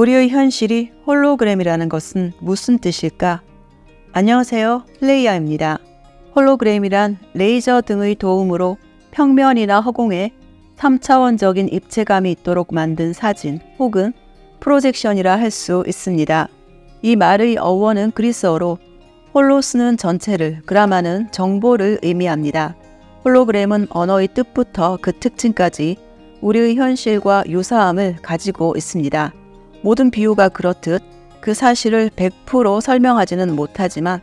우리의 현실이 홀로그램이라는 것은 무슨 뜻일까? 안녕하세요, 플레이야입니다. 홀로그램이란 레이저 등의 도움으로 평면이나 허공에 3차원적인 입체감이 있도록 만든 사진 혹은 프로젝션이라 할 수 있습니다. 이 말의 어원은 그리스어로 홀로스는 전체를, 그라마는 정보를 의미합니다. 홀로그램은 언어의 뜻부터 그 특징까지 우리의 현실과 유사함을 가지고 있습니다. 모든 비유가 그렇듯 그 사실을 100% 설명하지는 못하지만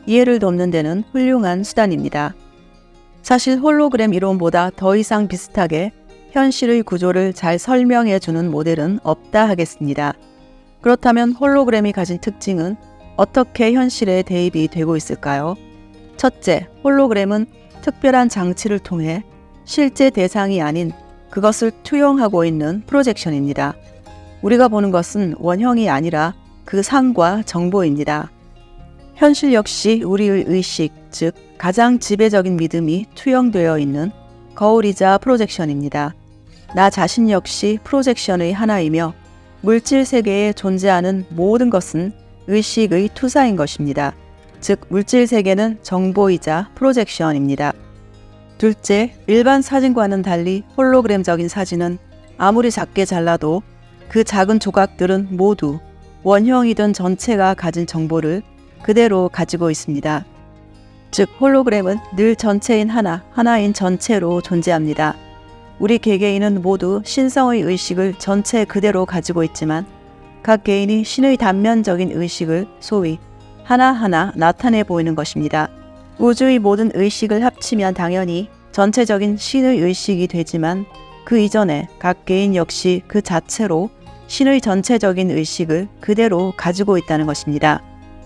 이해를 돕는 데는 훌륭한 수단입니다. 사실 홀로그램 이론보다 더 이상 비슷하게 현실의 구조를 잘 설명해주는 모델은 없다 하겠습니다. 그렇다면 홀로그램이 가진 특징은 어떻게 현실에 대입이 되고 있을까요? 첫째, 홀로그램은 특별한 장치를 통해 실제 대상이 아닌 그것을 투영하고 있는 프로젝션입니다. 우리가 보는 것은 원형이 아니라 그 상과 정보입니다. 현실 역시 우리의 의식, 즉 가장 지배적인 믿음이 투영되어 있는 거울이자 프로젝션입니다. 나 자신 역시 프로젝션의 하나이며 물질 세계에 존재하는 모든 것은 의식의 투사인 것입니다. 즉 물질 세계는 정보이자 프로젝션입니다. 둘째, 일반 사진과는 달리 홀로그램적인 사진은 아무리 작게 잘라도 그 작은 조각들은 모두 원형이든 전체가 가진 정보를 그대로 가지고 있습니다. 즉 홀로그램은 늘 전체인 하나인 전체로 존재합니다. 우리 개개인은 모두 신성의 의식을 전체 그대로 가지고 있지만 각 개인이 신의 단면적인 의식을 소위 하나하나 나타내 보이는 것입니다. 우주의 모든 의식을 합치면 당연히 전체적인 신의 의식이 되지만 그 이전에 각 개인 역시 그 자체로 신의 전체적인 의식을 그대로 가지고 있다는 것입니다.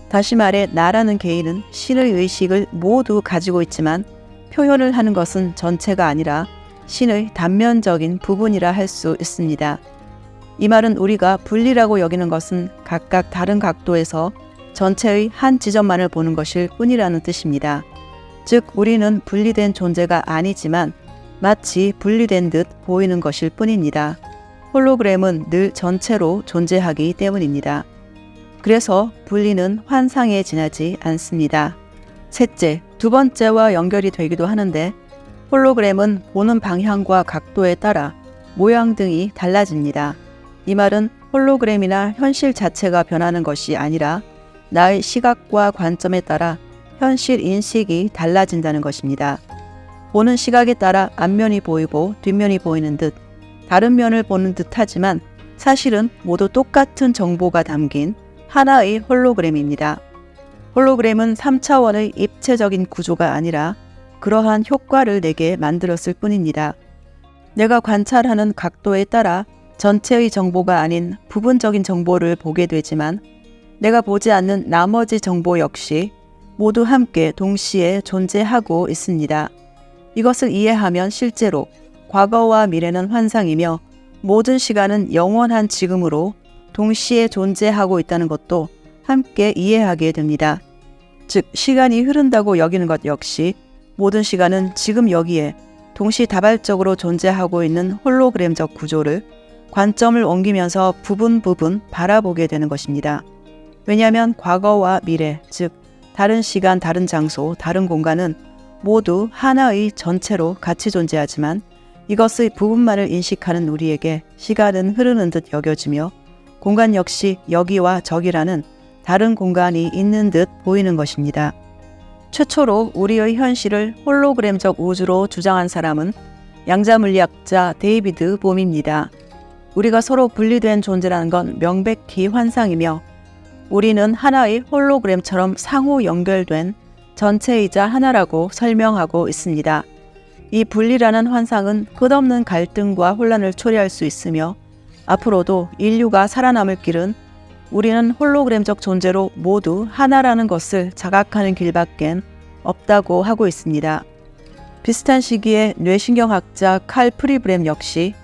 다시 말해 나라는 개인은 신의 의식을 모두 가지고 있지만 표현을 하는 것은 전체가 아니라 신의 단면적인 부분이라 할 수 있습니다. 이 말은 우리가 분리라고 여기는 것은 각각 다른 각도에서 전체의 한 지점만을 보는 것일 뿐이라는 뜻입니다. 즉 우리는 분리된 존재가 아니지만 마치 분리된 듯 보이는 것일 뿐입니다. 홀로그램은 늘 전체로 존재하기 때문입니다. 그래서 분리는 환상에 지나지 않습니다. 셋째, 두 번째와 연결이 되기도 하는데 홀로그램은 보는 방향과 각도에 따라 모양 등이 달라집니다. 이 말은 홀로그램이나 현실 자체가 변하는 것이 아니라 나의 시각과 관점에 따라 현실 인식이 달라진다는 것입니다. 보는 시각에 따라 앞면이 보이고 뒷면이 보이는 듯 다른 면을 보는 듯 하지만 사실은 모두 똑같은 정보가 담긴 하나의 홀로그램입니다. 홀로그램은 3차원의 입체적인 구조가 아니라 그러한 효과를 내게 만들었을 뿐입니다. 내가 관찰하는 각도에 따라 전체의 정보가 아닌 부분적인 정보를 보게 되지만 내가 보지 않는 나머지 정보 역시 모두 함께 동시에 존재하고 있습니다. 이것을 이해하면 실제로 과거와 미래는 환상이며 모든 시간은 영원한 지금으로 동시에 존재하고 있다는 것도 함께 이해하게 됩니다. 즉 시간이 흐른다고 여기는 것 역시 모든 시간은 지금 여기에 동시다발적으로 존재하고 있는 홀로그램적 구조를 관점을 옮기면서 부분 바라보게 되는 것입니다. 왜냐하면 과거와 미래, 즉 다른 시간, 다른 장소, 다른 공간은 모두 하나의 전체로 같이 존재하지만 이것의 부분만을 인식하는 우리에게 시간은 흐르는 듯 여겨지며 공간 역시 여기와 저기라는 다른 공간이 있는 듯 보이는 것입니다. 최초로 우리의 현실을 홀로그램적 우주로 주장한 사람은 양자물리학자 데이비드 봄입니다. 우리가 서로 분리된 존재라는 건 명백히 환상이며 우리는 하나의 홀로그램처럼 상호 연결된 전체이자 하나라고 설명하고 있습니다. 이 분리라는 환상은 끝없는 갈등과 혼란을 초래할 수 있으며 앞으로도 인류가 살아남을 길은 우리는 홀로그램적 존재로 모두 하나라는 것을 자각하는 길밖엔 없다고 하고 있습니다. 비슷한 시기에 뇌신경학자 칼 프리브렘 역시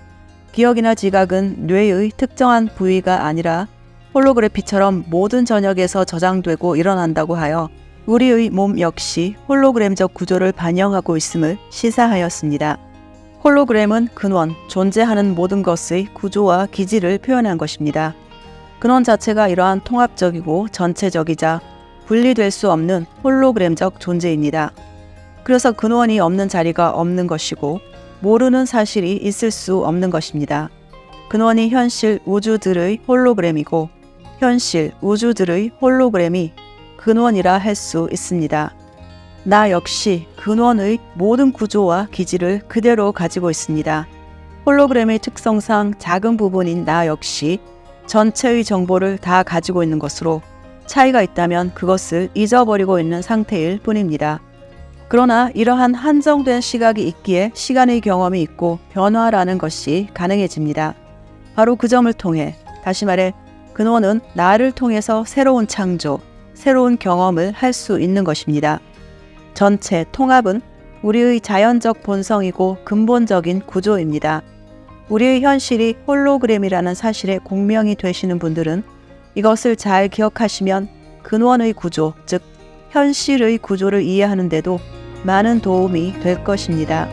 기억이나 지각은 뇌의 특정한 부위가 아니라 홀로그래피처럼 모든 전역에서 저장되고 일어난다고 하여 우리의 몸 역시 홀로그램적 구조를 반영하고 있음을 시사하였습니다. 홀로그램은 근원, 존재하는 모든 것의 구조와 기질을 표현한 것입니다. 근원 자체가 이러한 통합적이고 전체적이자 분리될 수 없는 홀로그램적 존재입니다. 그래서 근원이 없는 자리가 없는 것이고 모르는 사실이 있을 수 없는 것입니다. 근원이 현실 우주들의 홀로그램이고 현실 우주들의 홀로그램이 근원이라 할 수 있습니다. 나 역시 근원의 모든 구조와 기질을 그대로 가지고 있습니다. 홀로그램의 특성상 작은 부분인 나 역시 전체의 정보를 다 가지고 있는 것으로 차이가 있다면 그것을 잊어버리고 있는 상태일 뿐입니다. 그러나 이러한 한정된 시각이 있기에 시간의 경험이 있고 변화라는 것이 가능해집니다. 바로 그 점을 통해 다시 말해 근원은 나를 통해서 새로운 창조, 새로운 경험을 할 수 있는 것입니다. 전체 통합은 우리의 자연적 본성이고 근본적인 구조입니다. 우리의 현실이 홀로그램이라는 사실에 공명이 되시는 분들은 이것을 잘 기억하시면 근원의 구조, 즉 현실의 구조를 이해하는 데도 많은 도움이 될 것입니다.